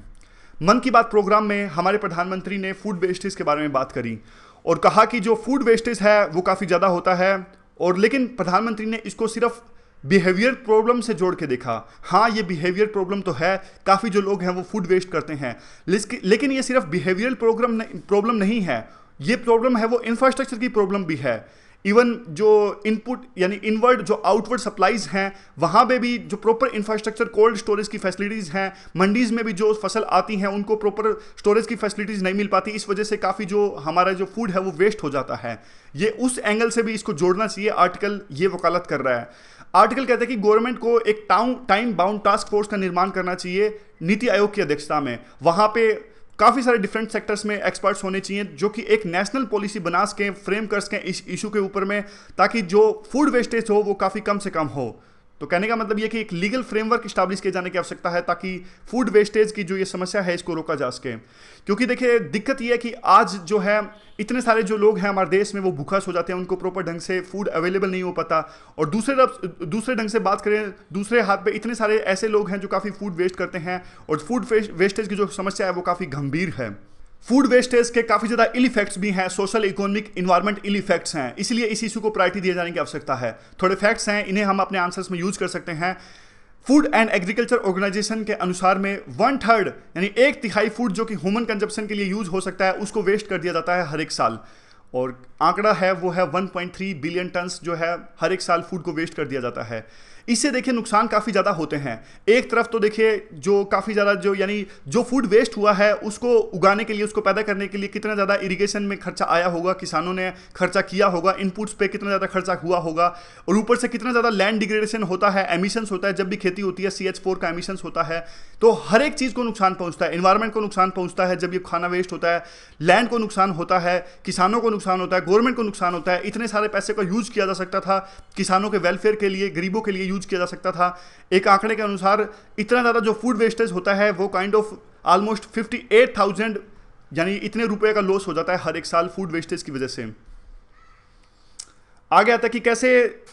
A: मन की बात प्रोग्राम में हमारे प्रधानमंत्री ने फूड वेस्टेज के बारे में बात करी और कहा कि जो फूड वेस्टेज है वो काफ़ी ज़्यादा होता है और लेकिन प्रधानमंत्री ने इसको सिर्फ बिहेवियर प्रॉब्लम से जोड़ के देखा। हाँ, ये बिहेवियर प्रॉब्लम तो है, काफ़ी जो लोग हैं वो फूड वेस्ट करते हैं, लेकिन ये सिर्फ बिहेवियरल प्रॉब्लम नहीं है, ये प्रॉब्लम है वो इंफ्रास्ट्रक्चर की प्रॉब्लम भी है। इवन जो इनपुट यानी इनवर्ड जो आउटवर्ड सप्लाईज हैं वहाँ पे भी जो प्रॉपर इंफ्रास्ट्रक्चर, कोल्ड स्टोरेज की फैसिलिटीज़ हैं, मंडीज़ में भी जो फसल आती हैं उनको प्रॉपर स्टोरेज की फैसिलिटीज़ नहीं मिल पाती, इस वजह से काफ़ी जो हमारा जो फूड है वो वेस्ट हो जाता है। ये उस एंगल से भी इसको जोड़ना चाहिए, आर्टिकल ये वकालत कर रहा है। आर्टिकल कहता है कि गवर्नमेंट को एक टाइम बाउंड टास्क फोर्स का निर्माण करना चाहिए नीति आयोग की अध्यक्षता में। वहाँ पे काफ़ी सारे डिफरेंट सेक्टर्स में एक्सपर्ट्स होने चाहिए जो कि एक नेशनल पॉलिसी बना सकें, फ्रेम कर सकें इस इशू के ऊपर में, ताकि जो फूड वेस्टेज हो वो काफ़ी कम से कम हो। तो कहने का मतलब ये कि एक लीगल फ्रेमवर्क इस्टेब्लिश किए जाने की आवश्यकता है ताकि फूड वेस्टेज की जो ये समस्या है इसको रोका जा सके। क्योंकि देखिए दिक्कत ये है कि आज जो है इतने सारे जो लोग हैं हमारे देश में वो भूखा सो जाते हैं, उनको प्रॉपर ढंग से फूड अवेलेबल नहीं हो पाता। और दूसरे ढंग से बात करें, दूसरे हाथ पे इतने सारे ऐसे लोग हैं जो काफ़ी फूड वेस्ट करते हैं, और फूड वेस्टेज की जो समस्या है वो काफ़ी गंभीर है। फूड वेस्टेज के काफ़ी ज़्यादा इल इफेक्ट्स भी हैं, social, economic, environment ill effects हैं, इसलिए इस इशू को प्रायोरिटी दिए जाने की आवश्यकता है। थोड़े फैक्ट्स हैं, इन्हें हम अपने आंसर्स में यूज कर सकते हैं। फूड एंड एग्रीकल्चर ऑर्गेनाइजेशन के अनुसार में 1/3 यानी 1/3 फूड जो कि ह्यूमन कंजप्शन के लिए यूज हो सकता है उसको वेस्ट कर दिया जाता है हर एक साल, और आंकड़ा है वो है 1.3 बिलियन टन्स जो है हर एक साल फूड को वेस्ट कर दिया जाता है। इससे देखिए नुकसान काफ़ी ज़्यादा होते हैं। एक तरफ तो देखिए जो काफ़ी ज़्यादा जो यानी जो फूड वेस्ट हुआ है उसको उगाने के लिए, उसको पैदा करने के लिए कितना ज़्यादा इरिगेशन में खर्चा आया होगा, किसानों ने खर्चा किया होगा, इनपुट्स पे कितना ज़्यादा खर्चा हुआ होगा, और ऊपर से कितना ज़्यादा लैंड डिग्रेडेशन होता है, एमिशंस होता है, जब भी खेती होती है CH4 का एमिशंस होता है। तो हर एक चीज़ को नुकसान पहुँचता है, इन्वायरमेंट को नुकसान पहुँचता है जब ये खाना वेस्ट होता है, लैंड को नुकसान होता है, किसानों को नुकसान होता है, गवर्नमेंट को नुकसान होता है। इतने सारे पैसे का यूज किया जा सकता था, किसानों के वेलफेयर के लिए, गरीबों के लिए यूज किया जा सकता था। एक आंकड़े के अनुसार इतना ज़्यादा जो फूड वेस्टेज होता है वो काइंड ऑफ ऑलमोस्ट 58,000 यानी इतने रुपए का लॉस हो जाता है हर एक साल फूड वेस्टेज की वजह से। आगे आता है कि कैसे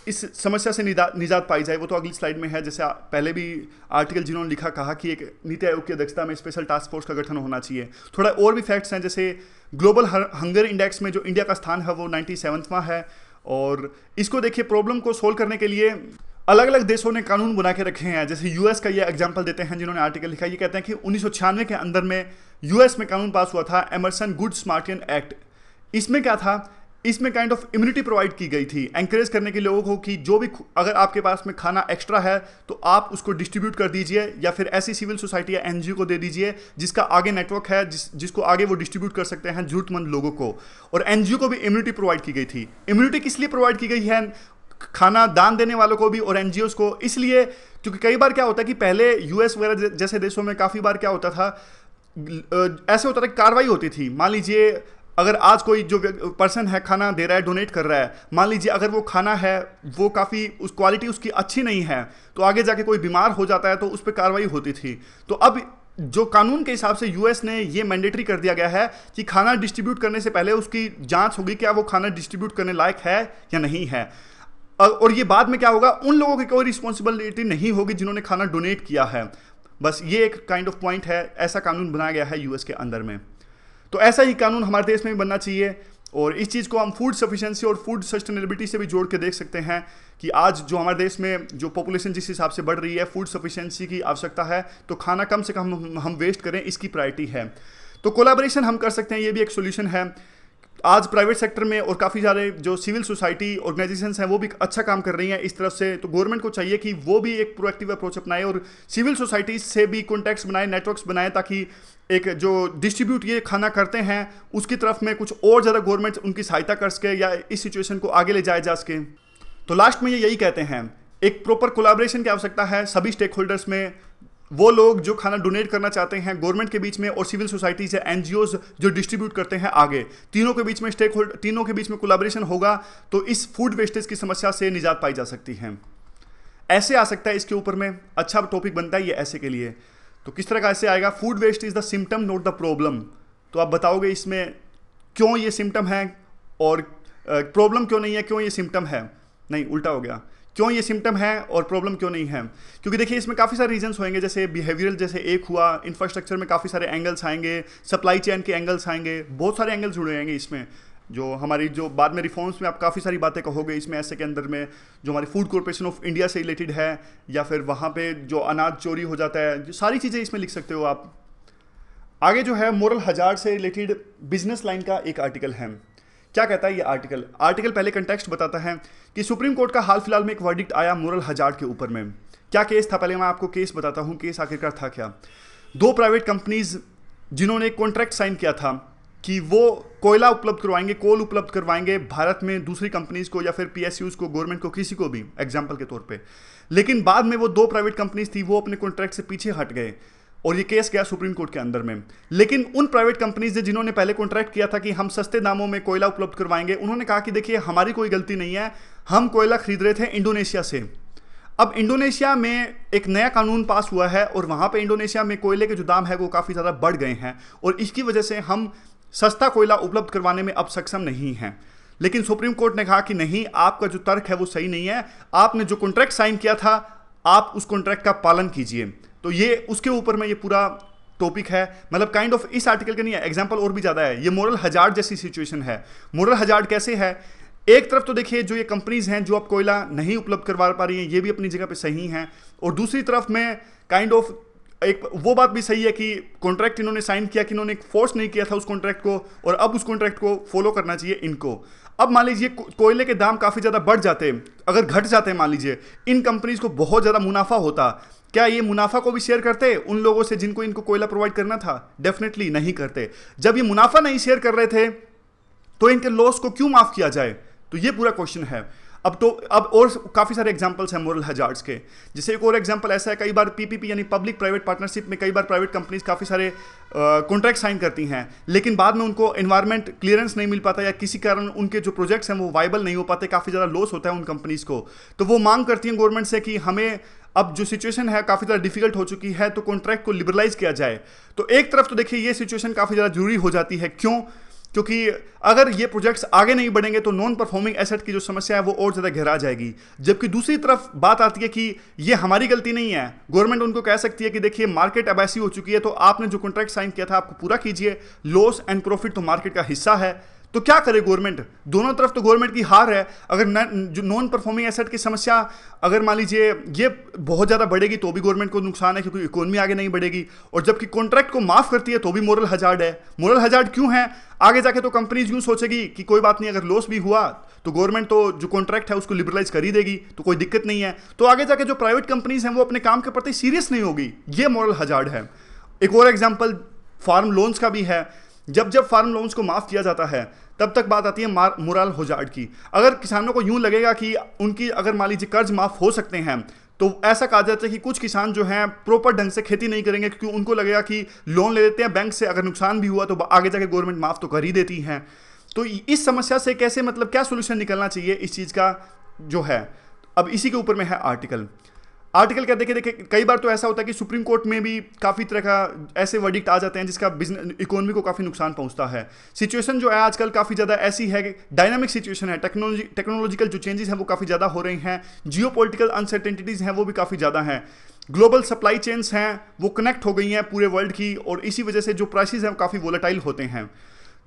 A: इस समस्या से निजात पाई जाए, वो तो अगली स्लाइड में है। जैसे पहले भी आर्टिकल जिन्होंने लिखा, कहा कि एक नीति आयोग की अध्यक्षता में स्पेशल टास्क फोर्स का गठन होना चाहिए। थोड़ा और भी फैक्ट्स हैं, जैसे ग्लोबल हंगर इंडेक्स में जो इंडिया का स्थान है वो 97वां है, और इसको देखिए प्रॉब्लम को सोल्व करने के लिए अलग अलग देशों ने कानून बना के रखे हैं। जैसे यूएस का ये एग्जांपल देते हैं जिन्होंने आर्टिकल लिखा, ये कहते हैं कि 1996 के अंदर में यूएस में कानून पास हुआ था, एमर्सन गुड स्मार्टियन एक्ट। इसमें क्या था, इसमें काइंड ऑफ इम्यूनिटी प्रोवाइड की गई थी, एंकरेज करने के लोगों को कि जो भी अगर आपके पास में खाना एक्स्ट्रा है तो आप उसको डिस्ट्रीब्यूट कर दीजिए, या फिर ऐसी सिविल सोसाइटी या एनजीओ को दे दीजिए जिसका आगे नेटवर्क है, जिसको आगे वो डिस्ट्रीब्यूट कर सकते हैं जरूरतमंद लोगों को। और एनजीओ को भी इम्यूनिटी प्रोवाइड की गई थी। इम्यूनिटी किस लिए प्रोवाइड की गई है, खाना दान देने वालों को भी और एनजीओ को, इसलिए क्योंकि कई बार क्या होता है कि पहले यूएस वगैरह जैसे देशों में काफ़ी बार क्या होता था, ऐसे होता था कि कार्रवाई होती थी। मान लीजिए अगर आज कोई जो पर्सन है खाना दे रहा है, डोनेट कर रहा है, मान लीजिए अगर वो खाना है वो काफ़ी उस क्वालिटी उसकी अच्छी नहीं है, तो आगे जाके कोई बीमार हो जाता है तो उस पर कार्रवाई होती थी। तो अब जो कानून के हिसाब से यूएस ने ये मैंडेटरी कर दिया गया है कि खाना डिस्ट्रीब्यूट करने से पहले उसकी जांच होगी क्या वो खाना डिस्ट्रीब्यूट करने लायक है या नहीं है। और ये बाद में क्या होगा, उन लोगों की कोई रिस्पॉन्सिबिलिटी नहीं होगी जिन्होंने खाना डोनेट किया है। बस ये एक काइंड ऑफ पॉइंट है, ऐसा कानून बनाया गया है यूएस के अंदर में। तो ऐसा ही कानून हमारे देश में भी बनना चाहिए, और इस चीज़ को हम फूड सफिशिएंसी और फूड सस्टेनेबिलिटी से भी जोड़ के देख सकते हैं कि आज जो हमारे देश में जो पॉपुलेशन जिस हिसाब से बढ़ रही है, फूड सफिशिएंसी की आवश्यकता है, तो खाना कम से कम हम वेस्ट करें, इसकी प्रायोरिटी है। तो कोलैबोरेशन हम कर सकते हैं, ये भी एक सोल्यूशन है। आज प्राइवेट सेक्टर में और काफ़ी सारे जो सिविल सोसाइटी ऑर्गेनाइजेशंस हैं वो भी अच्छा काम कर रही हैं इस तरफ से। तो गवर्नमेंट को चाहिए कि वो भी एक प्रोएक्टिव अप्रोच अपनाए और सिविल सोसाइटी से भी कॉन्टैक्ट्स बनाए, नेटवर्क्स बनाए, ताकि एक जो डिस्ट्रीब्यूट ये खाना करते हैं उसकी तरफ में कुछ और ज़्यादा गवर्नमेंट उनकी सहायता कर सके या इस सिचुएशन को आगे ले जाया जा सके। तो लास्ट में ये यही कहते हैं, एक प्रॉपर कोलैबोरेशन की आवश्यकता है सभी स्टेक होल्डर्स में, वो लोग जो खाना डोनेट करना चाहते हैं गवर्नमेंट के बीच में, और सिविल सोसाइटीज या एनजीओज जो डिस्ट्रीब्यूट करते हैं आगे, तीनों के बीच में कोलैबोरेशन होगा तो इस फूड वेस्टेज की समस्या से निजात पाई जा सकती है। ऐसे आ सकता है इसके ऊपर में, अच्छा टॉपिक बनता है ये ऐसे के लिए। तो किस तरह का ऐसे आएगा, food waste is the symptom not the problem. तो आप बताओगे इसमें क्यों ये सिम्टम है और प्रॉब्लम क्यों नहीं है, क्यों ये सिम्टम है, नहीं उल्टा हो गया, क्यों ये सिम्टम है और प्रॉब्लम क्यों नहीं है। क्योंकि देखिए इसमें काफ़ी सारे रीजंस होंगे, जैसे बिहेवियरल जैसे एक हुआ, इंफ्रास्ट्रक्चर में काफ़ी सारे एंगल्स आएंगे, सप्लाई चेन के एंगल्स आएंगे, बहुत सारे एंगल्स जुड़े रहेंगे इसमें। जो हमारी जो बाद में रिफॉर्म्स में आप काफ़ी सारी बातें कहोगे इसमें, ऐसे के अंदर में जो हमारी फूड कॉर्पोरेशन ऑफ इंडिया से रिलेटेड है, या फिर वहाँ पे जो अनाज चोरी हो जाता है, जो सारी चीज़ें इसमें लिख सकते हो आप। आगे जो है मोरल हजार्ड से रिलेटेड बिजनेस लाइन का एक आर्टिकल है। क्या कहता है ये आर्टिकल पहले कंटेक्स्ट बताता है कि सुप्रीम कोर्ट का हाल फिलहाल में एक वर्डिक्ट आया मोरल हजार्ड के ऊपर में। क्या केस था, पहले मैं आपको केस बताता हूँ, केस आखिरकार था क्या। दो प्राइवेट कंपनीज जिन्होंने एक कॉन्ट्रैक्ट साइन किया था कि वो कोयला उपलब्ध करवाएंगे, कोल उपलब्ध करवाएंगे भारत में दूसरी कंपनीज को या फिर पीएसयूज को, गवर्नमेंट को, किसी को भी एग्जाम्पल के तौर पे। लेकिन बाद में वो दो प्राइवेट कंपनीज थी वो अपने कॉन्ट्रैक्ट से पीछे हट गए। और ये केस गया सुप्रीम कोर्ट के अंदर में। लेकिन उन प्राइवेट कंपनीज जिन्होंने पहले कॉन्ट्रैक्ट किया था कि हम सस्ते दामों में कोयला उपलब्ध करवाएंगे, उन्होंने कहा कि देखिए हमारी कोई गलती नहीं है, हम कोयला खरीद रहे थे इंडोनेशिया से। अब इंडोनेशिया में एक नया कानून पास हुआ है और वहाँ पे इंडोनेशिया में कोयले के जो दाम है वो काफ़ी ज़्यादा बढ़ गए हैं और इसकी वजह से हम सस्ता कोयला उपलब्ध करवाने में अब सक्षम नहीं हैं। लेकिन सुप्रीम कोर्ट ने कहा कि नहीं, आपका जो तर्क है वो सही नहीं है, आपने जो कॉन्ट्रैक्ट साइन किया था आप उस कॉन्ट्रैक्ट का पालन कीजिए। तो ये उसके ऊपर में ये पूरा टॉपिक है, मतलब काइंड ऑफ इस आर्टिकल का नहीं है, एग्जांपल और भी ज़्यादा है। ये मोरल हजार्ड जैसी सिचुएशन है। मोरल हजार्ड कैसे है? एक तरफ तो देखिए जो ये कंपनीज हैं जो अब कोयला नहीं उपलब्ध करवा पा रही हैं, ये भी अपनी जगह पे सही हैं, और दूसरी तरफ में काइंड ऑफ एक वो बात भी सही है कि कॉन्ट्रैक्ट इन्होंने साइन किया कि इन्होंने फोर्स नहीं किया था उस कॉन्ट्रैक्ट को, और अब उस कॉन्ट्रैक्ट को फॉलो करना चाहिए इनको। अब मान लीजिए कोयले के दाम काफ़ी ज़्यादा बढ़ जाते, अगर घट जाते हैं, मान लीजिए इन कंपनीज को बहुत ज़्यादा मुनाफा होता, क्या ये मुनाफा को भी शेयर करते उन लोगों से जिनको इनको कोयला प्रोवाइड करना था? डेफिनेटली नहीं करते। जब ये मुनाफा नहीं शेयर कर रहे थे तो इनके लॉस को क्यों माफ किया जाए? तो ये पूरा क्वेश्चन है। अब और काफ़ी सारे एग्जांपल्स हैं मोरल हजार्ड्स के। जैसे एक और एग्जांपल ऐसा है, कई बार पीपीपी यानी पब्लिक प्राइवेट पार्टनरशिप में कई बार प्राइवेट कंपनीज काफ़ी सारे कॉन्ट्रैक्ट साइन करती हैं, लेकिन बाद में उनको एनवायरमेंट क्लियरेंस नहीं मिल पाता या किसी कारण उनके जो प्रोजेक्ट्स हैं वो वाइबल नहीं हो पाते, काफ़ी ज़्यादा लॉस होता है उन कंपनीज़ को। तो वो मांग करती हैं गवर्नमेंट से कि हमें अब जो सिचुएशन है काफ़ी ज़्यादा डिफिकल्ट हो चुकी है, तो कॉन्ट्रैक्ट को लिबरलाइज किया जाए। तो एक तरफ तो देखिए ये सिचुएशन काफ़ी ज़्यादा जरूरी हो जाती है। क्यों? क्योंकि अगर ये प्रोजेक्ट्स आगे नहीं बढ़ेंगे तो नॉन परफॉर्मिंग एसेट की जो समस्या है वो और ज़्यादा गहरा जाएगी। जबकि दूसरी तरफ बात आती है कि ये हमारी गलती नहीं है, गवर्नमेंट उनको कह सकती है कि देखिए मार्केट अब ऐसी हो चुकी है, तो आपने जो कॉन्ट्रैक्ट साइन किया था आपको पूरा कीजिए, लॉस एंड प्रॉफिट तो मार्केट का हिस्सा है। तो क्या करे गवर्नमेंट? दोनों तरफ तो गवर्नमेंट की हार है। अगर जो नॉन परफॉर्मिंग एसेट की समस्या अगर मान लीजिए ये बहुत ज़्यादा बढ़ेगी तो भी गवर्नमेंट को नुकसान है, क्योंकि इकोनॉमी आगे नहीं बढ़ेगी, और जबकि कॉन्ट्रैक्ट को माफ करती है तो भी मोरल हजार्ड है। मोरल हजार्ड क्यों है? आगे जाके तो कंपनीज यूँ सोचेगी कि कोई बात नहीं, अगर लॉस भी हुआ तो गवर्नमेंट तो जो कॉन्ट्रैक्ट है उसको लिबरलाइज कर ही देगी, तो कोई दिक्कत नहीं है। तो आगे जाके जो प्राइवेट कंपनीज हैं वो अपने काम के प्रति सीरियस नहीं होगी। ये मोरल हजार्ड है। एक और एग्जाम्पल फार्म लोन्स का भी है। जब फार्म लोन्स को माफ़ किया जाता है तब तक बात आती है मोरल हजार्ड की। अगर किसानों को यूं लगेगा कि उनकी अगर मान लीजिए कर्ज माफ़ हो सकते हैं, तो ऐसा कहा जाता है कि कुछ किसान जो हैं प्रॉपर ढंग से खेती नहीं करेंगे, क्योंकि उनको लगेगा कि लोन ले लेते हैं बैंक से, अगर नुकसान भी हुआ तो आगे जाके गवर्नमेंट माफ़ तो कर ही देती है। तो इस समस्या से कैसे, मतलब क्या सोल्यूशन निकलना चाहिए इस चीज़ का जो है, अब इसी के ऊपर में है आर्टिकल क्या देखिए कई बार तो ऐसा होता है कि सुप्रीम कोर्ट में भी काफ़ी तरह का ऐसे वर्डिक्ट आ जाते हैं जिसका बिजनेस इकोनॉमी को काफ़ी नुकसान पहुंचता है। सिचुएशन जो है आजकल काफ़ी ज़्यादा ऐसी है कि डायनामिक सिचुएशन है, टेक्नोलॉजिकल जो चेंजेस हैं वो काफ़ी ज़्यादा हो रही हैं, जियोपॉलिटिकल अनसर्टेनिटीज़ हैं वो भी काफ़ी ज़्यादा हैं, ग्लोबल सप्लाई चेन्स हैं वो कनेक्ट हो गई हैं पूरे वर्ल्ड की, और इसी वजह से जो प्राइसेस हैं वो काफ़ी वोलेटाइल होते हैं।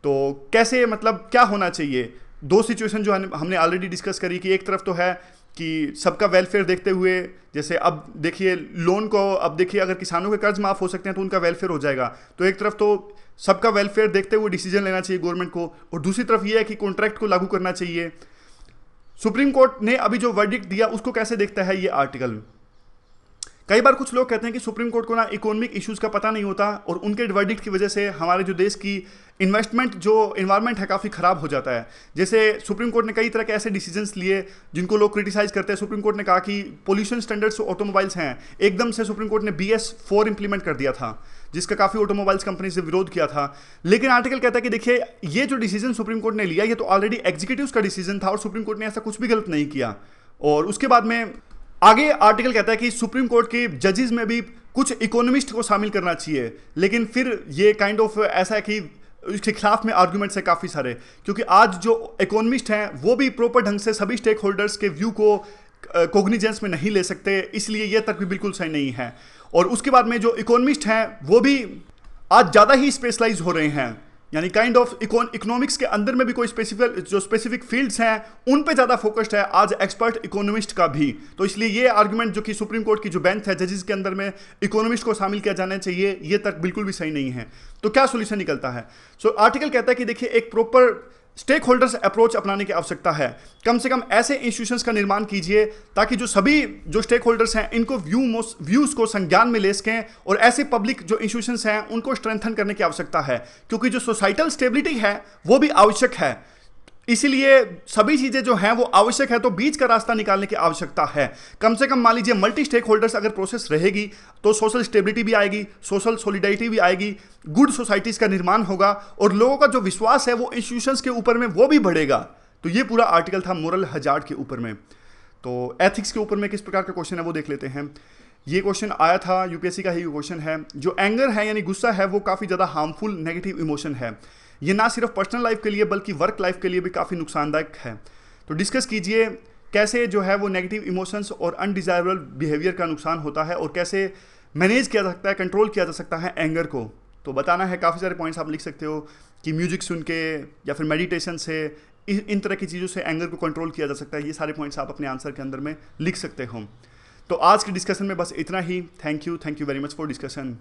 A: तो कैसे, मतलब क्या होना चाहिए? दो सिचुएशन जो हमने ऑलरेडी डिस्कस करी कि एक तरफ तो है कि सबका वेलफेयर देखते हुए, जैसे अब देखिए लोन को, अब देखिए अगर किसानों के कर्ज माफ़ हो सकते हैं तो उनका वेलफेयर हो जाएगा, तो एक तरफ तो सबका वेलफेयर देखते हुए डिसीजन लेना चाहिए गवर्नमेंट को, और दूसरी तरफ ये है कि कॉन्ट्रैक्ट को लागू करना चाहिए। सुप्रीम कोर्ट ने अभी जो वर्डिक्ट दिया उसको कैसे देखता है ये आर्टिकल? कई बार कुछ लोग कहते हैं कि सुप्रीम कोर्ट को ना इकोनॉमिक इश्यूज़ का पता नहीं होता, और उनके वर्डिक्ट की वजह से हमारे जो देश की इन्वेस्टमेंट जो इन्वायरमेंट है काफ़ी ख़राब हो जाता है। जैसे सुप्रीम कोर्ट ने कई तरह के ऐसे डिसीजंस लिए जिनको लोग क्रिटिसाइज़ करते हैं। सुप्रीम कोर्ट ने कहा कि पोल्यूशन स्टैंडर्ड्स ऑटोमोबाइल्स हैं, एकदम से सुप्रीम कोर्ट ने BS4 इंप्लीमेंट कर दिया था, जिसका काफ़ी ऑटोमोबाइल्स कंपनी से विरोध किया था। लेकिन आर्टिकल कहता है कि देखिए ये जो डिसीजन सुप्रीम कोर्ट ने लिया ये तो ऑलरेडी एग्जीक्यूटिव्स का डिसीजन था, और सुप्रीम कोर्ट ने ऐसा कुछ भी गलत नहीं किया। और उसके बाद में आगे आर्टिकल कहता है कि सुप्रीम कोर्ट के जजेस में भी कुछ इकोनॉमिस्ट को शामिल करना चाहिए, लेकिन फिर ये काइंड ऑफ ऐसा है कि इसके खिलाफ में आर्गुमेंट्स है काफ़ी सारे, क्योंकि आज जो इकोनॉमिस्ट हैं वो भी प्रॉपर ढंग से सभी स्टेक होल्डर्स के व्यू को कोग्निजेंस में नहीं ले सकते, इसलिए ये तर्क भी बिल्कुल सही नहीं है। और उसके बाद में जो इकोनॉमिस्ट हैं वो भी आज ज़्यादा ही स्पेशलाइज हो रहे हैं, यानी काइंड ऑफ इकोनॉमिक्स के अंदर में भी कोई स्पेसिफिक फील्ड्स हैं उन पे ज़्यादा फोकस्ड है आज एक्सपर्ट इकोनॉमिस्ट का भी। तो इसलिए ये आर्गुमेंट जो कि सुप्रीम कोर्ट की जो बेंच है जजेस के अंदर में इकोनॉमिस्ट को शामिल किया जाना चाहिए, ये तक बिल्कुल भी सही नहीं है। तो क्या सोल्यूशन निकलता है? सो आर्टिकल कहता है कि देखिए एक प्रॉपर स्टेक होल्डर्स अप्रोच अपनाने की आवश्यकता है। कम से कम ऐसे इंस्टीट्यूशंस का निर्माण कीजिए ताकि जो सभी जो स्टेक होल्डर्स हैं इनको व्यूज़ को संज्ञान में ले सकें, और ऐसे पब्लिक जो इंस्टीट्यूशंस हैं उनको स्ट्रेंथन करने की आवश्यकता है, क्योंकि जो सोसाइटल स्टेबिलिटी है वो भी आवश्यक है। इसीलिए सभी चीजें जो हैं वो आवश्यक है, तो बीच का रास्ता निकालने की आवश्यकता है। कम से कम मान लीजिए मल्टी स्टेक होल्डर्स अगर प्रोसेस रहेगी तो सोशल स्टेबिलिटी भी आएगी, सोशल सॉलिडारिटी भी आएगी, गुड सोसाइटीज का निर्माण होगा और लोगों का जो विश्वास है वो इंस्टीट्यूशंस के ऊपर में वो भी बढ़ेगा। तो ये पूरा आर्टिकल था मोरल हजार्ड के ऊपर में। तो एथिक्स के ऊपर में किस प्रकार का क्वेश्चन है वो देख लेते हैं। ये क्वेश्चन आया था, यूपीएससी का ही क्वेश्चन है। जो एंगर है यानी गुस्सा है वो काफ़ी ज़्यादा हार्मफुल नेगेटिव इमोशन है। ये ना सिर्फ पर्सनल लाइफ के लिए बल्कि वर्क लाइफ के लिए भी काफ़ी नुकसानदायक है। तो डिस्कस कीजिए कैसे जो है वो नेगेटिव इमोशंस और अनडिजायरेबल बिहेवियर का नुकसान होता है और कैसे मैनेज किया जा सकता है, कंट्रोल किया जा सकता है एंगर को। तो बताना है, काफ़ी सारे पॉइंट्स आप लिख सकते हो कि म्यूजिक सुन के या फिर मेडिटेशन से, इन तरह की चीज़ों से एंगर को कंट्रोल किया जा सकता है। ये सारे पॉइंट्स आप अपने आंसर के अंदर में लिख सकते हो। तो आज के डिस्कशन में बस इतना ही। Thank you very much for discussion.